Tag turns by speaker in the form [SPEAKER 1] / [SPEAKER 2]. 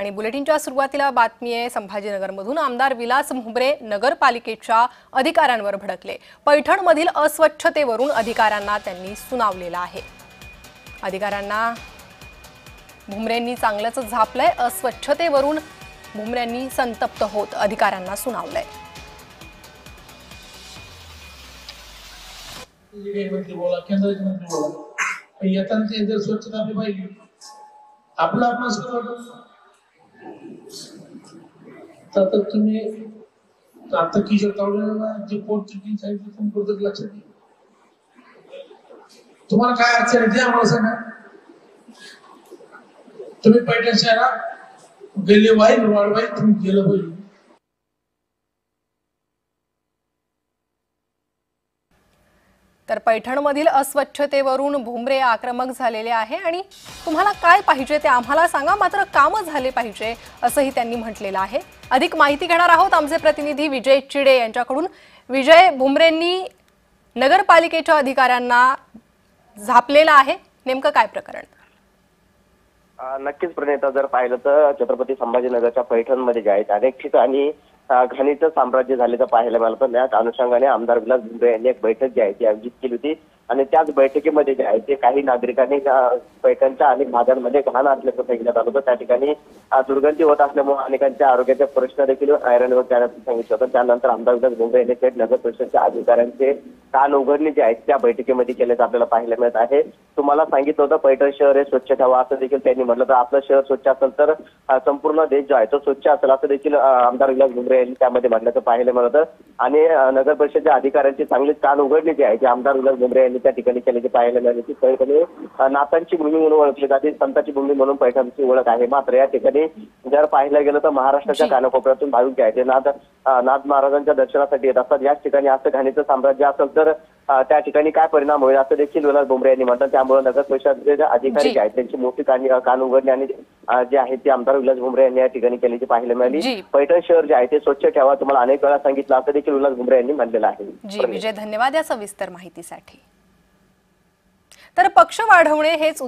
[SPEAKER 1] आणि बुलेटिनच्या सुरुवातीला बातमी आहे संभाजीनगरमधून आमदार विलास भुमरे नगरपालिकेच्या अधिकाऱ्यांवर भडकले। पैठणमधील अस्वच्छतेवरून अधिकाऱ्यांना त्यांनी सुनावलेलं आहे। अधिकाऱ्यांना भुमरेंनी चांगलंच झापलंय। अस्वच्छतेवरून भुमरेंनी संतप्त होत अधिकाऱ्यांना सुनावलंय।
[SPEAKER 2] स्वच्छता आपला तर तुम्ही आता किशोर तावडेला जे पोर्टची सांगितलं तुम्ही लक्षात घ्या। तुम्हाला काय अडचण आहे ते आम्हाला सांगा। तुम्ही पैठण शहरात गेले वाईट वाढवाई तुम्ही गेलं पाहिजे।
[SPEAKER 1] तर पैठणमधील अस्वच्छतेवरून भुमरे आक्रमक झालेले आहे आणि तुम्हाला काय पाहिजे ते आम्हाला सांगा, मात्र काम झाले पाहिजे असंही त्यांनी म्हटलेलं आहे। अधिक माहिती घेणार आहोत आमचे प्रतिनिधी विजय चिडे यांच्याकडून। विजय, भुमरेंनी नगरपालिकेच्या अधिकाऱ्यांना झापलेलं आहे, नेमकं काय प्रकरण?
[SPEAKER 3] नक्कीच प्रणेता, जर पाहिलं तर छत्रपती संभाजीनगरच्या पैठणमध्ये जे आहेत अनेक ठिकाणी घाणीचं साम्राज्य झाल्याचं पाहायला मिळालं। त्याच अनुषंगाने आमदार विलास भुमरे यांनी एक बैठक जी आहे ती आयोजित केली होती आणि त्याच बैठकीमध्ये जे आहे ते काही नागरिकांनी पैठणच्या अनेक भागांमध्ये घाण असल्याचं सांगितलं होतं। त्या ठिकाणी दुर्गंधी होत असल्यामुळे अनेकांच्या आरोग्याचे प्रश्न देखील ऐरणीवर करण्याचं सांगितलं होतं। त्यानंतर आमदार विलास भुमरे यांनी थेट नगर परिषदेच्या अधिकाऱ्यांचे कान उघडणी जे आहेत त्या बैठकीमध्ये केल्याचं आपल्याला पाहायला मिळत आहे। तुम्हाला सांगितलं होतं पैठण शहर हे स्वच्छ ठेवा असं देखील त्यांनी म्हटलं। तर आपलं शहर स्वच्छ असेल तर संपूर्ण देश जो आहे तो स्वच्छ असेल असं देखील आमदार विलास भुमरे यांनी त्यामध्ये म्हटल्याचं पाहायला मिळतं आणि नगर परिषदेच्या अधिकाऱ्यांची चांगलीच कान उघडणी जी आहे ती आमदार विलास भुमरे यांनी त्या ठिकाणी केल्याची पाहायला मिळाली। की पैठणी नाथांची भूमी म्हणून ओळखली जाते, संतांची भूमी म्हणून पैठणची ओळख आहे। मात्र या ठिकाणी जर पाहायला गेलं तर महाराष्ट्राच्या कानाकोपऱ्यातून भाविक जे आहेत ते नाथ महाराजांच्या दर्शनासाठी येत असतात। याच ठिकाणी असं घाणीचं साम्राज्य असेल तर त्या ठिकाणी काय परिणाम होईल असं देखील विलास भुमरे यांनी म्हटलं। त्यामुळे नगर परिषदेचे अधिकारी जे आहेत त्यांची मोठी कान उघडणी आणि जे आहे ते आमदार विलास भुमरे यांनी या ठिकाणी केल्याची पाहायला मिळाली। पैठण शहर जे आहे ते स्वच्छ ठेवा, तुम्हाला अनेक वेळा सांगितलं असं देखील विलास भुमरे यांनी म्हटलेलं आहे।
[SPEAKER 1] जी विजय, धन्यवाद या सविस्तर माहितीसाठी। तर पक्ष वाढवणे हेच